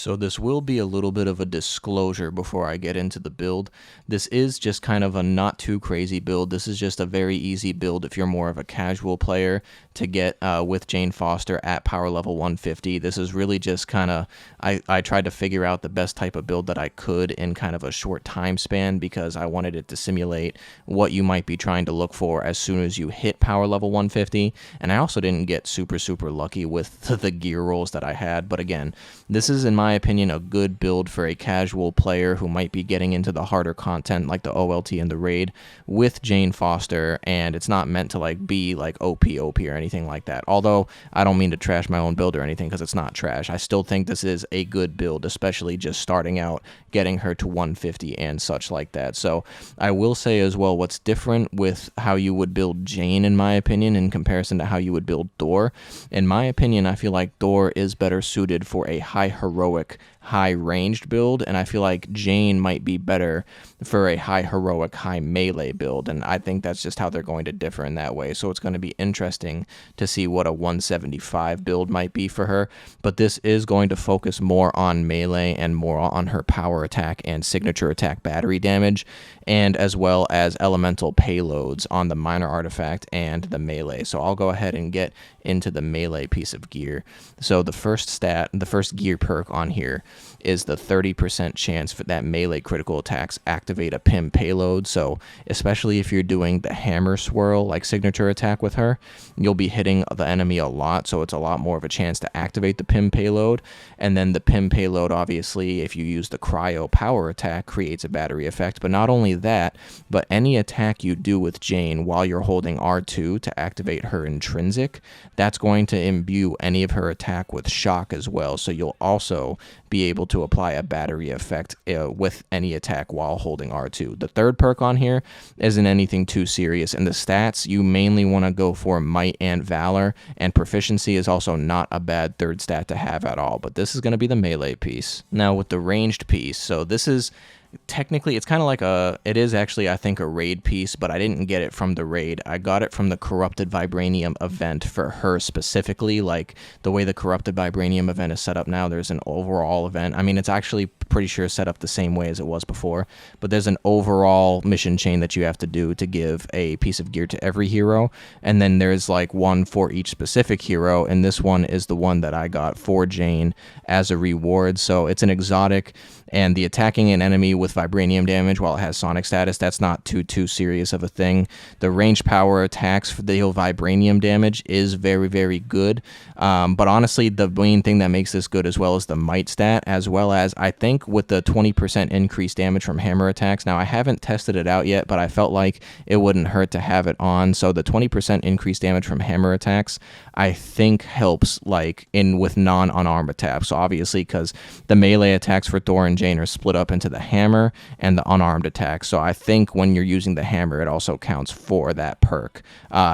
So this will be a little bit of a disclosure before I get into the build. This is just kind of a not too crazy build. This is just a very easy build if you're more of a casual player to get with Jane Foster at power level 150. This is really just kind of, I tried to figure out the best type of build that I could in kind of a short time span because I wanted it to simulate what you might be trying to look for as soon as you hit power level 150. And I also didn't get super lucky with the gear rolls that I had. But again, this is in my opinion a good build for a casual player who might be getting into the harder content like the OLT and the raid with Jane Foster, and it's not meant to like be like OP or anything like that. Although I don't mean to trash my own build or anything because it's not trash. I still think this is a good build, especially just starting out, getting her to 150 and such like that. So I will say as well, what's different with how you would build Jane in my opinion in comparison to how you would build Thor. In my opinion, I feel like Thor is better suited for a high heroic, high ranged build, and I feel like Jane might be better for a high heroic, high melee build, and I think that's just how they're going to differ in that way. So it's going to be interesting to see what a 175 build might be for her, but this is going to focus more on melee and more on her power attack and signature attack battery damage, and as well as elemental payloads on the minor artifact and the melee. So I'll go ahead and get into the melee piece of gear. So the first gear perk on here is the 30% chance for that melee critical attacks activate a PIM payload. So especially if you're doing the hammer swirl like signature attack with her, you'll be hitting the enemy a lot, so it's a lot more of a chance to activate the PIM payload. And then the PIM payload, obviously, if you use the cryo power attack, creates a battery effect. But not only that, but any attack you do with Jane while you're holding R2 to activate her intrinsic, that's going to imbue any of her attack with shock as well. So you'll also be able to apply a battery effect with any attack while holding R2. The third perk on here isn't anything too serious. In the stats, you mainly want to go for might and valor, and proficiency is also not a bad third stat to have at all. But this is going to be the melee piece. Now with the ranged piece, so this is technically, it's kind of like it is actually, I think, a raid piece, but I didn't get it from the raid. I got it from the Corrupted Vibranium event for her specifically. Like, the way the Corrupted Vibranium event is set up now, there's an overall event. I mean, it's actually pretty sure set up the same way as it was before, but there's an overall mission chain that you have to do to give a piece of gear to every hero, and then there's like one for each specific hero, and this one is the one that I got for Jane as a reward. So it's an exotic, and the attacking an enemy with vibranium damage while it has sonic status, that's not too serious of a thing. The range power attacks for the deal vibranium damage is very good, but honestly the main thing that makes this good as well is the might stat, as well as I think with the 20% increased damage from hammer attacks. Now I haven't tested it out yet, but I felt like it wouldn't hurt to have it on. So the 20% increased damage from hammer attacks I think helps like in with non-unarmed attacks. So obviously because the melee attacks for Thor and Jane are split up into the hammer and the unarmed attacks. So I think when you're using the hammer, it also counts for that perk,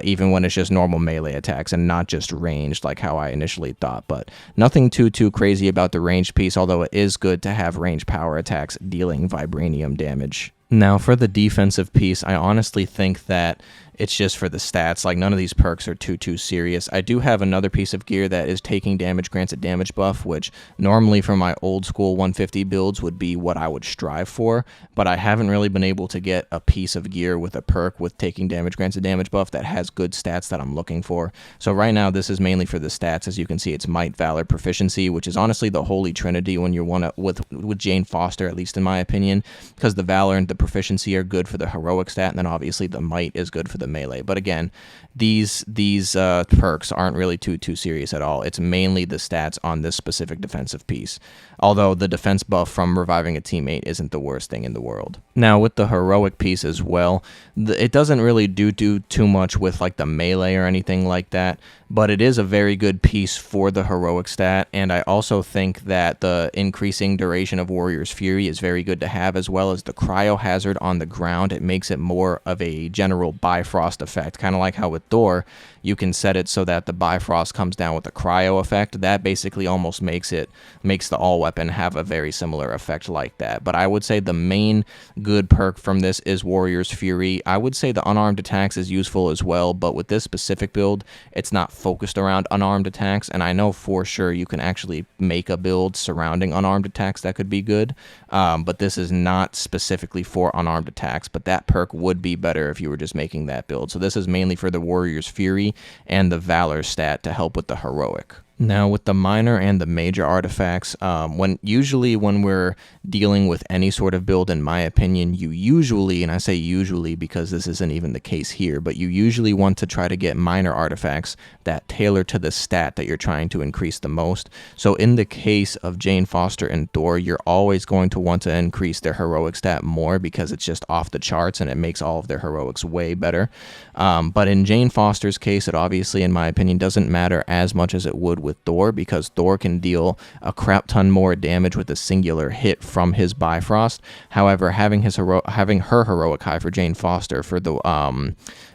even when it's just normal melee attacks and not just ranged like how I initially thought. But nothing too crazy about the ranged piece, although it is good to have range power attacks dealing vibranium damage. Now for the defensive piece, I honestly think that it's just for the stats. Like, none of these perks are too serious. I do have another piece of gear that is taking damage grants a damage buff, which normally for my old school 150 builds would be what I would strive for, but I haven't really been able to get a piece of gear with a perk with taking damage grants a damage buff that has good stats that I'm looking for. So right now this is mainly for the stats. As you can see, it's might, valor, proficiency, which is honestly the holy trinity when you're with Jane Foster, at least in my opinion, because the valor and the proficiency are good for the heroic stat, and then obviously the might is good for the melee. But again, these perks aren't really too serious at all. It's mainly the stats on this specific defensive piece, although the defense buff from reviving a teammate isn't the worst thing in the world. Now with the heroic piece as well, it doesn't really do too much with like the melee or anything like that, but it is a very good piece for the heroic stat, and I also think that the increasing duration of Warrior's Fury is very good to have, as well as the cryo hazard on the ground. It makes it more of a general Bifrost Bifrost effect, kind of like how with Thor, you can set it so that the Bifrost comes down with a cryo effect. That basically almost makes the all weapon have a very similar effect like that. But I would say the main good perk from this is Warrior's Fury. I would say the unarmed attacks is useful as well, but with this specific build, it's not focused around unarmed attacks, and I know for sure you can actually make a build surrounding unarmed attacks that could be good, but this is not specifically for unarmed attacks, but that perk would be better if you were just making that build. So this is mainly for the Warrior's Fury and the Valor stat to help with the heroic. Now, with the minor and the major artifacts, usually when we're dealing with any sort of build, in my opinion, you usually, and I say usually because this isn't even the case here, but you usually want to try to get minor artifacts that tailor to the stat that you're trying to increase the most. So in the case of Jane Foster and Thor, you're always going to want to increase their heroic stat more because it's just off the charts and it makes all of their heroics way better. But in Jane Foster's case, it obviously, in my opinion, doesn't matter as much as it would with Thor, because Thor can deal a crap ton more damage with a singular hit from his Bifrost. However, having her heroic high for Jane Foster for the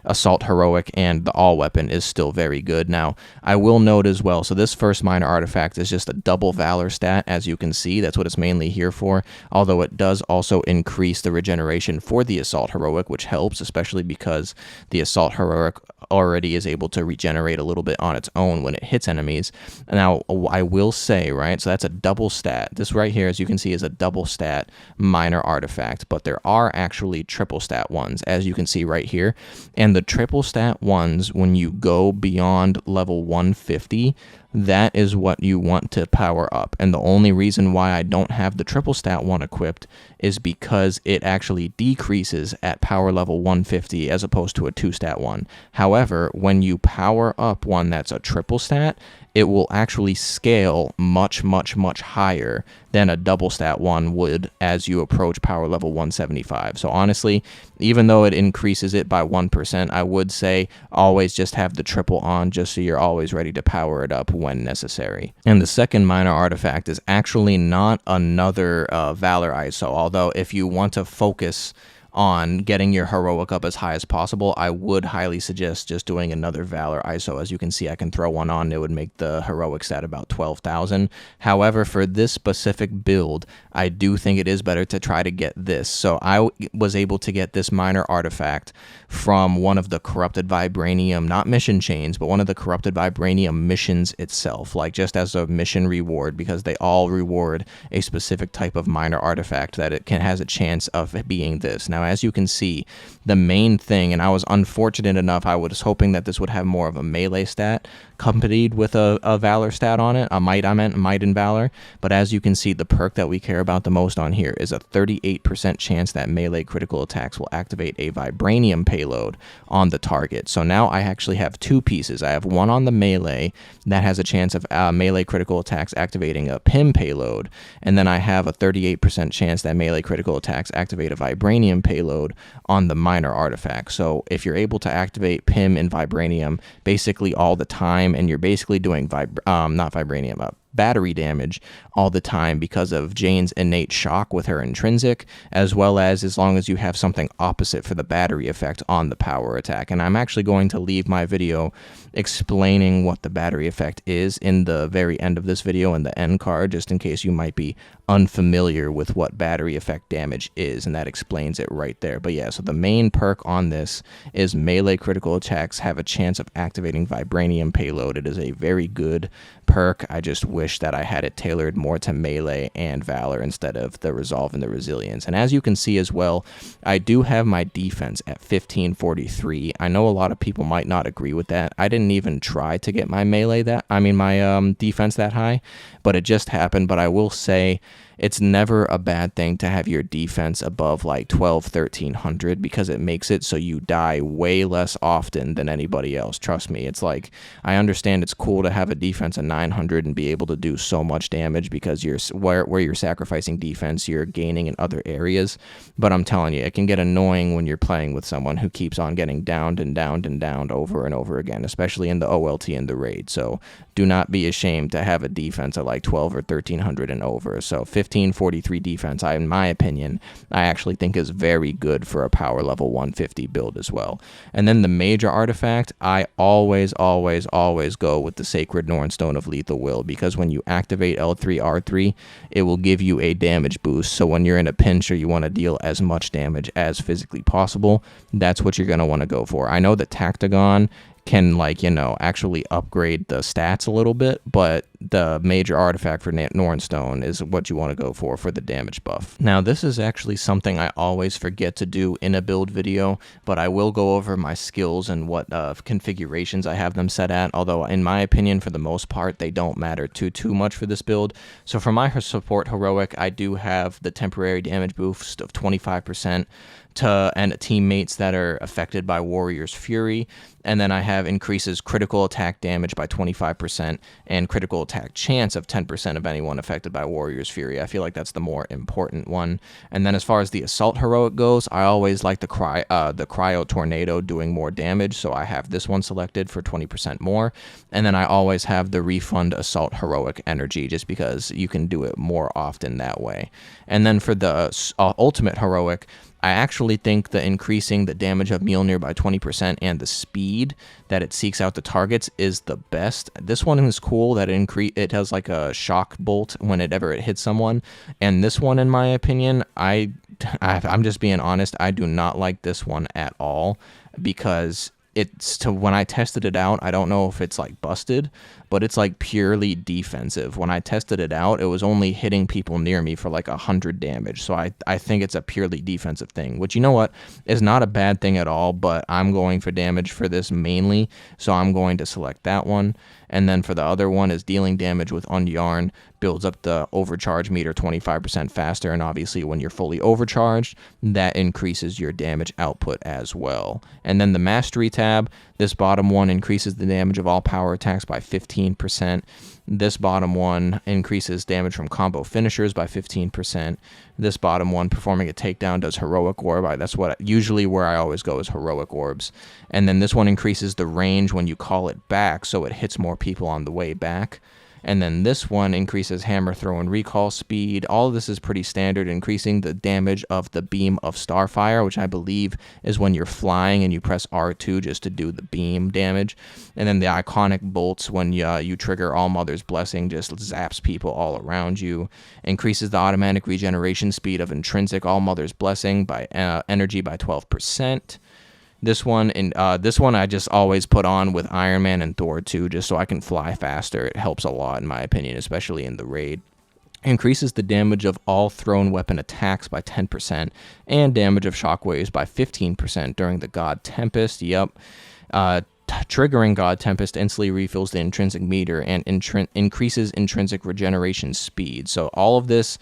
assault heroic and the all weapon is still very good. Now, I will note as well, so this first minor artifact is just a double valor stat, as you can see. That's what it's mainly here for, although it does also increase the regeneration for the assault heroic, which helps, especially because the assault heroic already is able to regenerate a little bit on its own when it hits enemies. Now, I will say, right, so that's a double stat. This right here, as you can see, is a double stat minor artifact, but there are actually triple stat ones, as you can see right here. And the triple stat ones, when you go beyond level 150, that is what you want to power up. And the only reason why I don't have the triple stat one equipped is because it actually decreases at power level 150 as opposed to a 2-stat one. However, when you power up one that's a triple stat, it will actually scale much, much, much higher than a double stat one would as you approach power level 175. So honestly, even though it increases it by 1%, I would say always just have the triple on, just so you're always ready to power it up when necessary. And the second minor artifact is actually not another Valor ISO, although if you want to focus on getting your heroic up as high as possible, I would highly suggest just doing another Valor ISO. As you can see, I can throw one on. It would make the heroic stat about 12,000. However, for this specific build, I do think it is better to try to get this. So I was able to get this minor artifact from one of the corrupted vibranium, not mission chains, but one of the corrupted vibranium missions itself, like just as a mission reward, because they all reward a specific type of minor artifact that has a chance of being this. Now, as you can see, the main thing, and I was unfortunate enough, I was hoping that this would have more of a melee stat accompanied with a Valor stat on it, might in Valor, but as you can see, the perk that we care about the most on here is a 38% chance that melee critical attacks will activate a vibranium payload on the target. So now I actually have two pieces. I have one on the melee that has a chance of melee critical attacks activating a PIM payload, and then I have a 38% chance that melee critical attacks activate a vibranium payload on the minor artifact. So if you're able to activate PIM and vibranium basically all the time, and you're basically doing battery damage all the time because of Jane's innate shock with her intrinsic, as well as long as you have something opposite for the battery effect on the power attack. And I'm actually going to leave my video explaining what the battery effect is in the very end of this video in the end card, just in case you might be unfamiliar with what battery effect damage is, and that explains it right there. But yeah, so the main perk on this is melee critical attacks have a chance of activating vibranium payload. It is a very good perk. I just wish that I had it tailored more to melee and Valor instead of the resolve and the resilience. And as you can see as well, I do have my defense at 1543. I know a lot of people might not agree with that. I didn't even try to get my my defense that high, but it just happened. But I will say it's never a bad thing to have your defense above like 1300 because it makes it so you die way less often than anybody else. Trust me, it's like, I understand it's cool to have a defense of 900 and be able to do so much damage because where you're sacrificing defense, you're gaining in other areas. But I'm telling you, it can get annoying when you're playing with someone who keeps on getting downed and downed and downed over and over again, especially in the OLT and the raid. So do not be ashamed to have a defense of like 12 or 1300 and over. So 1543 defense, in my opinion, I actually think is very good for a power level 150 build as well. And then the major artifact, I always go with the Sacred Nornstone of Lethal Will, because when you activate L3R3, it will give you a damage boost. So when you're in a pinch or you want to deal as much damage as physically possible, that's what you're going to want to go for. I know that Tactagon can, like, you know, actually upgrade the stats a little bit, but the major artifact for Nornstone is what you want to go for the damage buff. Now, this is actually something I always forget to do in a build video, but I will go over my skills and what configurations I have them set at, although in my opinion, for the most part, they don't matter too much for this build. So for my support heroic, I do have the temporary damage boost of 25% and teammates that are affected by Warrior's Fury, and then I have increases critical attack damage by 25% and critical attack chance of 10% of anyone affected by Warrior's Fury. I feel like that's the more important one. And then as far as the assault heroic goes, I always like the cryo tornado doing more damage, so I have this one selected for 20% more. And then I always have the refund assault heroic energy, just because you can do it more often that way. And then for the ultimate heroic, I actually think that increasing the damage of Mjolnir by 20% and the speed that it seeks out the targets is the best. This one is cool that it has like a shock bolt whenever it hits someone. And this one, in my opinion, I'm just being honest, I do not like this one at all, because when I tested it out, I don't know if it's like busted, but it's like purely defensive. When I tested it out, it was only hitting people near me for like 100 damage. So I think it's a purely defensive thing, which, you know what, is not a bad thing at all, but I'm going for damage for this mainly, so I'm going to select that one. And then for the other one is dealing damage with Unyarn, builds up the overcharge meter 25% faster, and obviously when you're fully overcharged, that increases your damage output as well. And then the Mastery tab, this bottom one increases the damage of all power attacks by 15%. This bottom one increases damage from combo finishers by 15%. This bottom one, performing a takedown, does heroic orb. That's usually where I always go, is heroic orbs. And then this one increases the range when you call it back, so it hits more people on the way back. And then this one increases hammer throw and recall speed. All of this is pretty standard, increasing the damage of the beam of Starfire, which I believe is when you're flying and you press R2 just to do the beam damage. And then the iconic bolts, when you trigger All Mother's Blessing, just zaps people all around you. Increases the automatic regeneration speed of intrinsic All Mother's Blessing by energy by 12%. This one I just always put on with Iron Man and Thor too, just so I can fly faster. It helps a lot, in my opinion, especially in the raid. Increases the damage of all thrown weapon attacks by 10% and damage of shockwaves by 15% during the God Tempest. Yep. Triggering God Tempest instantly refills the intrinsic meter and increases intrinsic regeneration speed. So all of this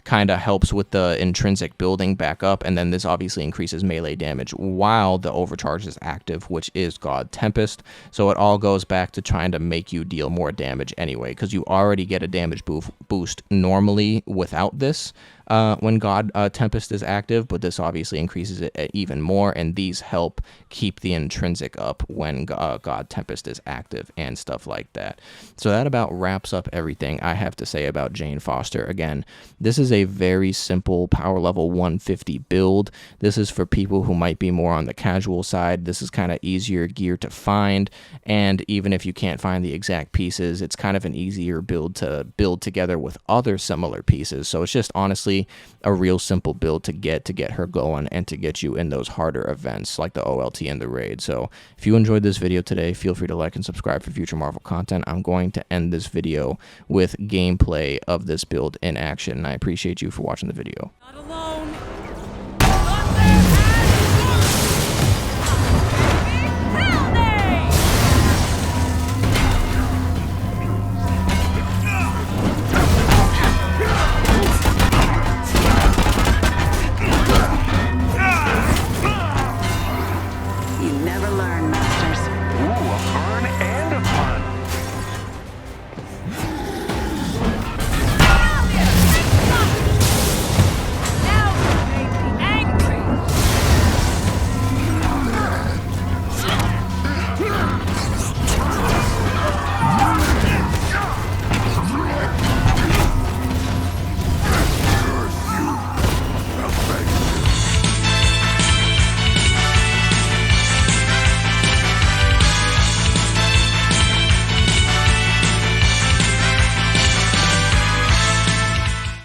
kind of helps with the intrinsic building back up, and then this obviously increases melee damage while the overcharge is active, which is God Tempest. So it all goes back to trying to make you deal more damage anyway, because you already get a damage boost normally without this when God Tempest is active, but this obviously increases it even more, and these help keep the intrinsic up when God Tempest is active and stuff like that. So that about wraps up everything I have to say about Jane Foster. Again, this is a very simple power level 150 build. This is for people who might be more on the casual side. This is kind of easier gear to find, and even if you can't find the exact pieces, it's kind of an easier build to build together with other similar pieces. So it's just honestly a real simple build to get her going and to get you in those harder events like the OLT and the raid. So if you enjoyed this video today, feel free to like and subscribe for future Marvel content. I'm going to end this video with gameplay of this build in action, and I appreciate you for watching the video.